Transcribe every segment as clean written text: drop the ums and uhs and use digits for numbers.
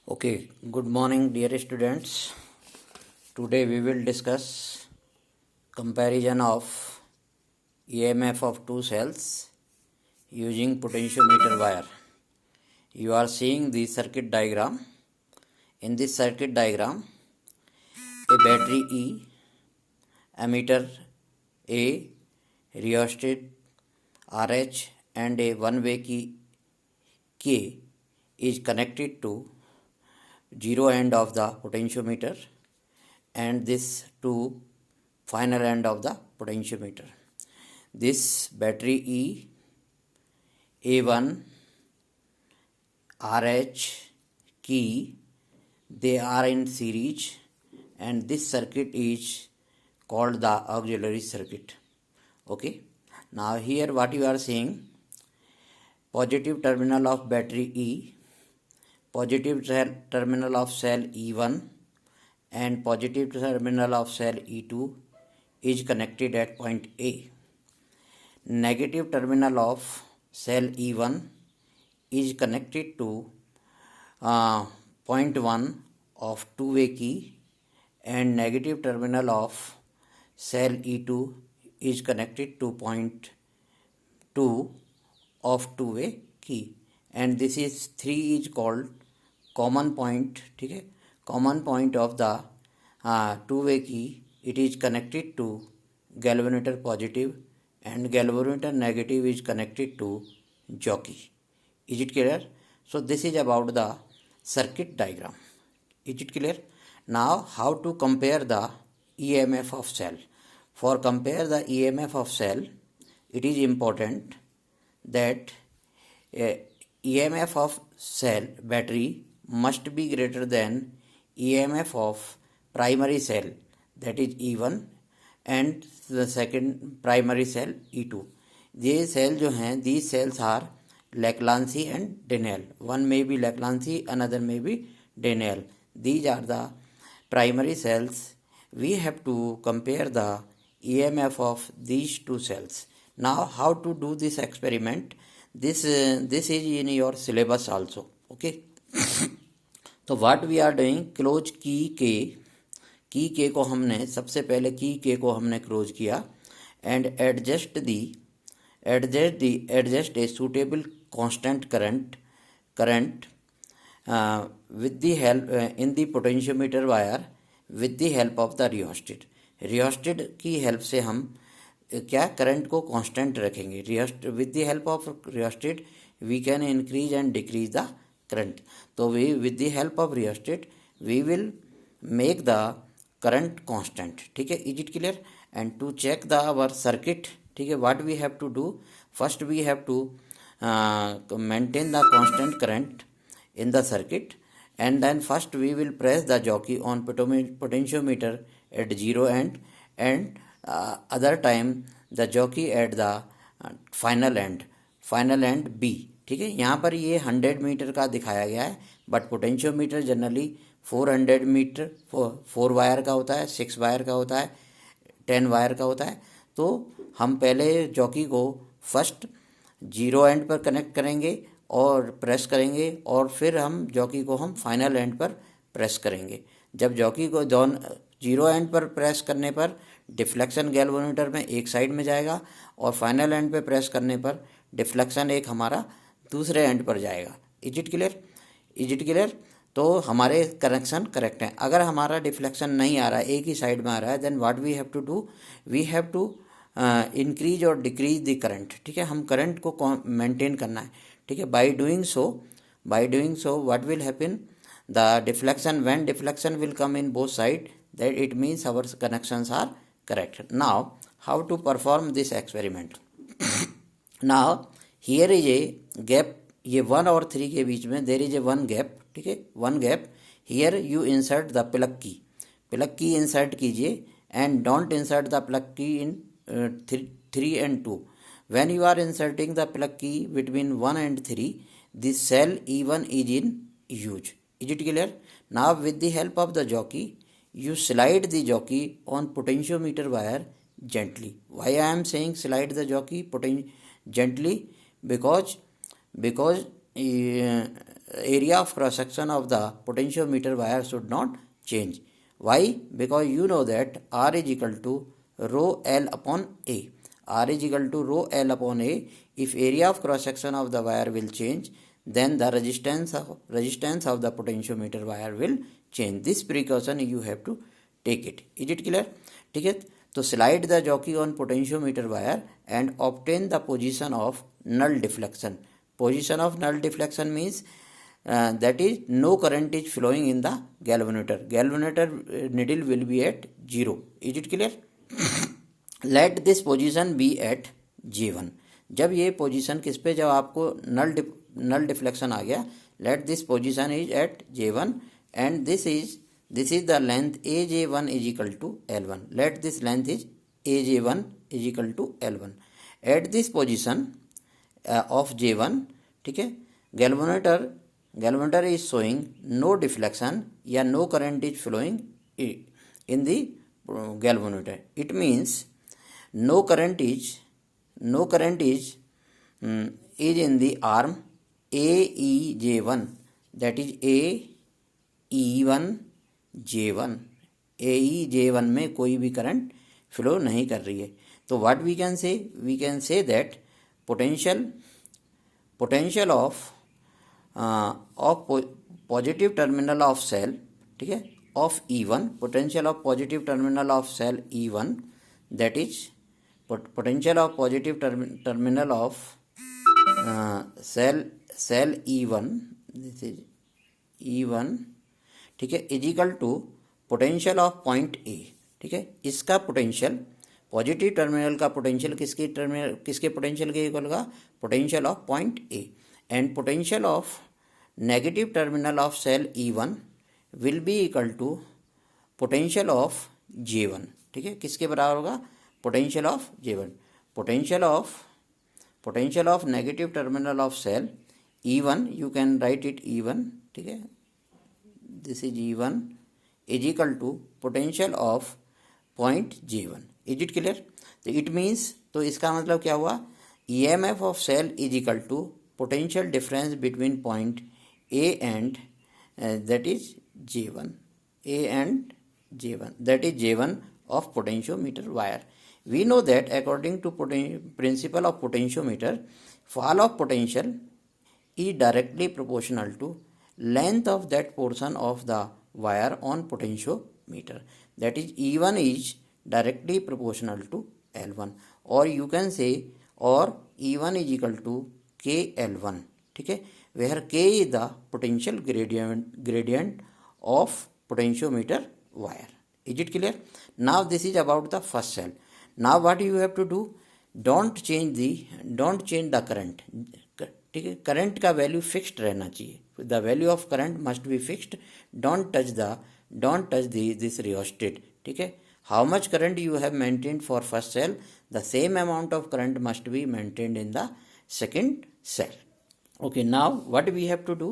Okay, good morning, dear students. Today we will discuss comparison of EMF of two cells using potentiometer wire. You are seeing the circuit diagram. In this circuit diagram, a battery E, ammeter A, rheostat RH, and a one-way key K is connected to zero end of the potentiometer and this to final end of the potentiometer. This battery E, A1, RH key, they are in series, and this circuit is called the auxiliary circuit. Okay, now here what you are seeing, positive terminal of battery E, positive terminal of cell E1 and positive terminal of cell E2 is connected at point A. Negative terminal of cell E1 is connected to point 1 of two-way key, and negative terminal of cell E2 is connected to point 2 of two-way key, and this is 3 is called common point. ठीक है, common point of the two-way key, it is connected to galvanometer positive and galvanometer negative is connected to jockey. Is it clear? So this is about the circuit diagram. Is it clear? Now how to compare the EMF of cell? For compare the EMF of cell, it is important that EMF of cell battery must be greater than EMF of primary cell, that is E1, and the second primary cell E2. ये cell जो हैं, these cells are Lagrange and Daniell. One may be Lagrange, another may be Daniell. These are the primary cells. We have to compare the EMF of these two cells. Now how to do this experiment? This is in your syllabus also. Okay. तो what we are doing, close की के को हमने सबसे पहले की को हमने क्लोज किया and adjust a suitable constant current with the help in the potentiometer wire with the help of the rheostat की हेल्प से हम क्या करंट को कांस्टेंट रखेंगे. With the help of rheostat we can increase and decrease the current. तो we with the help of rheostat we will make the current constant. ठीक है, is it clear? And to check the our circuit, ठीक है, what we have to do, first we have to maintain the constant current in the circuit, and then first we will press the jockey on potentiometer at zero end, and other time the jockey at the final end B. ठीक है, यहाँ पर ये 100 metre का दिखाया गया है, but potentiometer generally 400 meter 4 wire का होता है, 6 वायर का होता है, 10 वायर का होता है. तो हम पहले जॉकी को फर्स्ट जीरो एंड पर कनेक्ट करेंगे और प्रेस करेंगे, और फिर हम जॉकी को हम फाइनल एंड पर प्रेस करेंगे. जब जॉकी को जीरो एंड पर प्रेस करने पर डिफ्लेक्शन गैल्वेनोमीटर में एक साइड में जाएगा, और फाइनल एंड पे प्रेस करने पर डिफ्लेक्शन एक हमारा दूसरे एंड पर जाएगा. Is it clear? तो हमारे कनेक्शन करेक्ट हैं. अगर हमारा डिफ्लेक्शन नहीं आ रहा है, एक ही साइड में आ रहा है, then what we have to do, we have to increase और डिक्रीज द करंट. ठीक है, हम करंट को मेंटेन करना है. ठीक है, by doing so what will happen, the deflection, when deflection will come in both side, that it means our connections are correct. Now how to perform this experiment. Now here is a gap, ये 1 और 3 के बीच में there is a one gap. ठीक है, one gap. Here you insert the plug key insert कीजिए, and don't insert the plug key in 3 and 2. When you are inserting the plug key between 1 and 3, the cell E1 is in use. Is it clear? Now with the help of the jockey, you slide the jockey on potentiometer wire gently. Why I am saying slide the jockey gently? Because area of cross section of the potentiometer wire should not change. Why? Because you know that R is equal to rho L upon A. R is equal to rho L upon A. If area of cross section of the wire will change, then the resistance of the potentiometer wire will change. This precaution you have to take it. Is it clear? ठीक है, तो slide the jockey on potentiometer wire and obtain the position of null deflection. Position of null deflection means that is no current is flowing in the galvanometer. Galvanometer needle will be at 0. Is it clear? Let this position be at J1. जब ये position किस पे, जब आपको नल deflection आ गया, let this position is at J1 and this is the length AJ1 is equal to L1. Let this length is AJ1 is equal to L1 at this position of J1. ठीक है, galvanometer is showing no deflection या no current is flowing in the galvanometer. It means no current is in the arm AEJ1, that is AE1J1. AEJ1 में कोई भी current flow नहीं कर रही है. तो what we can say that potential of positive terminal of cell, ठीक है, of E1, potential of positive terminal of cell E1, that is potential of positive terminal of cell E1, this is E1, ठीक है, is equal to potential of point A. ठीक है, इसका potential, positive terminal का potential किसके potential के equal होगा? Potential of point A. And potential of negative terminal of cell E1 will be equal to potential of J1. ठीक है, किसके बराबर होगा? Potential of J1. Potential of negative terminal of cell E1, you can write it E1. ठीक है, this is E1 is equal to potential of point J1. Is it clear? तो it means, तो इसका मतलब क्या हुआ? EMF of cell is equal to potential difference between point A and that is J1, A and J1, that is J1 of potentiometer wire. We know that according to principle of potentiometer, fall of potential is directly proportional to length of that portion of the wire on potentiometer. That is E1 is directly proportional to L1, or you can say, or E1 is equal to KL1. ठीक है, where K is the potential gradient of potentiometer wire. Is it clear? Now this is about the first cell. Now what you have to do? Don't change the current. ठीक है, current का value fixed रहना चाहिए. The value of current must be fixed. Don't touch this rheostat. ठीक है, how much current you have maintained for first cell, the same amount of current must be maintained in the second cell. Okay, now what we have to do?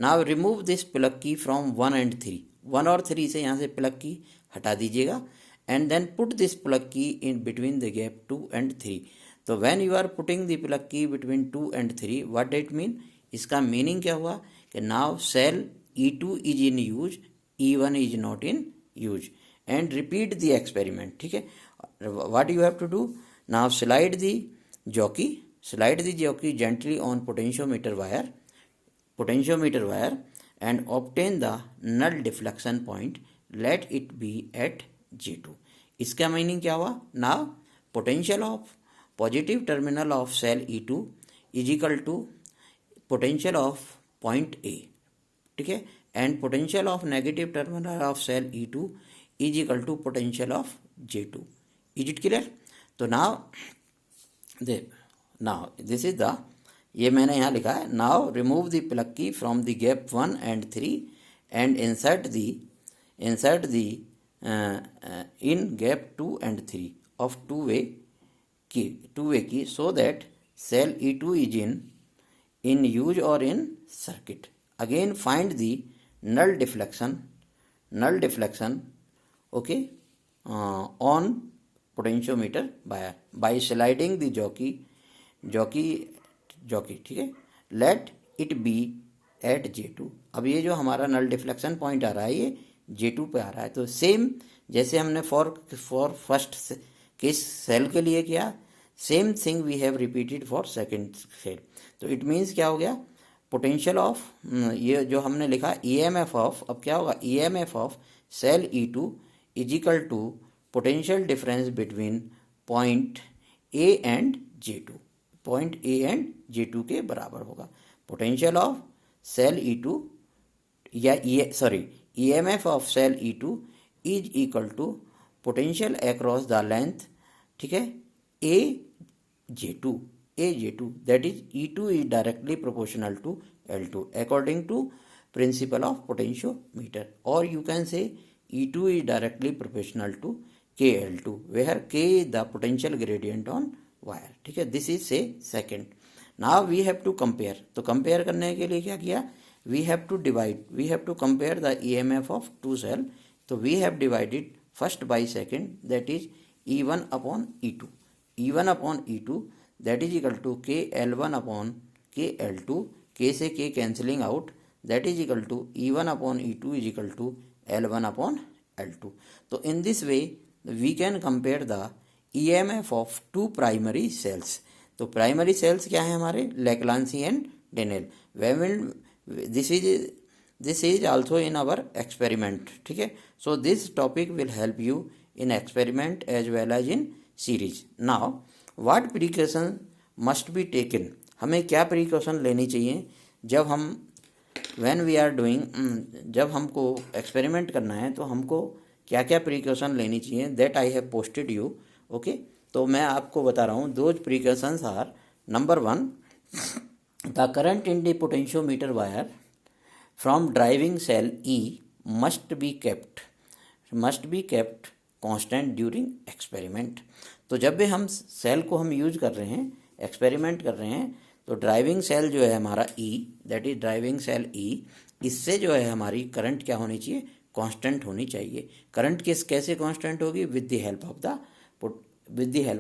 Now remove this plug key from 1 and 3. 1 और 3 से यहाँ से plug key हटा दीजिएगा, and then put this plug key in between the gap 2 and 3. तो when you are putting the plug key between 2 and 3, what it mean? इसका meaning क्या हुआ कि now cell E2 is in use, E1 is not in use, and repeat the experiment. ठीक है, what you have to do? Now slide the jockey gently on potentiometer wire and obtain the null deflection point. Let it be at J2. इसका meaning क्या हुआ? Now potential of positive terminal of cell E2 is equal to potential of point A. ठीक है, and potential of negative terminal of cell E2 is equal to potential of J2. Is it clear? तो now this is the, ये मैंने यहाँ लिखा है. Now remove the plug key from the gap 1 and 3 and insert the in gap 2 and 3 of two-way key so that cell E2 is in use or in circuit. Again find the null deflection, okay, on potentiometer wire by sliding the jockey. ठीक है, let it be eight J2। अब ये जो हमारा null deflection point आ रहा है ये J2 पे आ रहा है। तो सेम जैसे हमने फॉर फर्स्ट केस सेल के लिए किया, same thing we have repeated for second cell. तो इट मीन्स क्या हो गया, पोटेंशियल ऑफ ये जो हमने लिखा EMF ऑफ, अब क्या होगा, EMF of cell E2 is equal to potential difference between point A and J2। Point A and J2 के बराबर होगा। पोटेंशियल ऑफ सेल E2 या EMF of cell E2 is equal to potential across the length, ठीक है, AJ2 that is E2 is directly proportional to L2 according to principle of potentiometer, or you can say E2 is directly proportional to KL2 where K is the potential gradient on wire, ठीक है। this is say second। now we have to compare, तो compare करने के लिए क्या किया, we have to divide, we have to compare the EMF of two cell। तो we have divided first by second, that is E1 upon E2, E1 upon E2 that is equal to KL1 upon KL2, K से K cancelling out, that is equal to E1 upon E2 is equal to L1 upon L2। तो in this way we can compare the EMF of two primary cells। तो primary cells क्या है हमारे, Leclanche and Daniell. This is also in our experiment, ठीक है। So this topic will help you in experiment as well as in series. Now what precaution must be taken, हमें क्या precaution लेनी चाहिए जब हम व्हेन वी आर डूइंग, जब हमको एक्सपेरिमेंट करना है तो हमको क्या क्या प्रिकॉशन लेनी चाहिए, that I have posted you, okay. तो मैं आपको बता रहा हूँ, those precautions are, number 1, the current in the potentiometer wire from driving cell E must be kept constant during experiment. तो जब भी हम सेल को हम यूज कर रहे हैं, एक्सपेरिमेंट कर रहे हैं, तो ड्राइविंग सेल जो है हमारा E, that is driving cell E, इससे जो है हमारी करंट क्या होनी चाहिए, कांस्टेंट होनी चाहिए। करंट कैसे कांस्टेंट होगी, with the help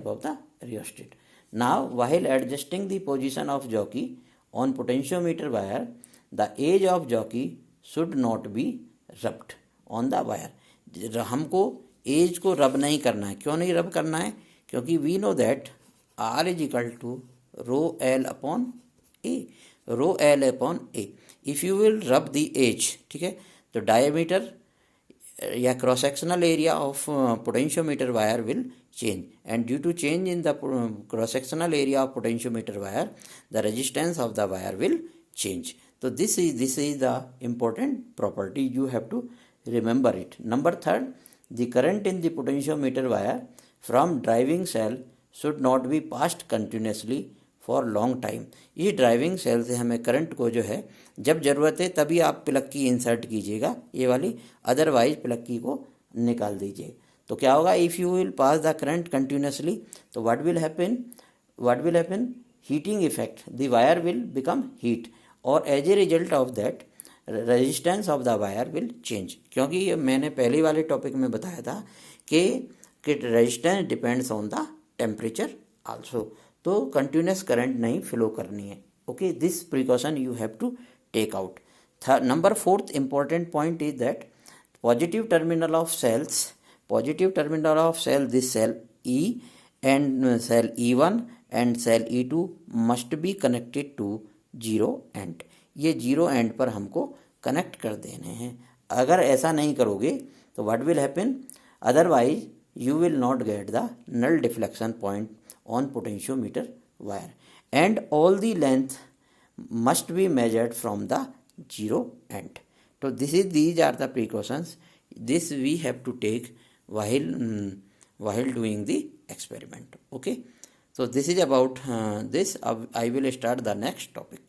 of the rheostat. Now while adjusting the position of jockey on potentiometer wire, the edge of jockey should not be rubbed on the wire. हमको edge को rub नहीं करना है। क्यों नहीं रब करना है, क्योंकि we know that R is equal to rho L upon A, rho L upon A. If you will rub the edge, ठीक है, तो डायमीटर या cross sectional area of potentiometer wire will change, and due to change in the cross sectional area of potentiometer wire, the resistance of the wire will change। so this is the important property, you have to remember it। number 3, the current in the potentiometer wire from driving cell should not be passed continuously for long time। इस driving cell से हमें current को जो है जब ज़रूरत है तभी आप प्लग की इंसर्ट कीजिएगा ये वाली, अदरवाइज प्लग की को निकाल दीजिए। तो क्या होगा, if you will pass the current continuously, तो what will happen, heating effect, the wire will become heat, और as a result of that resistance of the wire will change. क्योंकि ये मैंने पहले वाले टॉपिक में बताया था कि resistance depends on the temperature also. तो कंटिन्यूस करंट नहीं फ्लो करनी है, okay. This precaution you have to take out. Number 4 important point is that positive terminal of cells, positive terminal of cell, this cell E and cell E1 and cell E2 must be connected to zero and. ये zero and पर हमको connect कर देने हैं। अगर ऐसा नहीं करोगे तो what will happen, otherwise you will not get the null deflection point on potentiometer wire, and all the length must be measured from the zero end। So these are the precautions, this we have to take while doing the experiment, okay। So this is about this. I will start the next topic।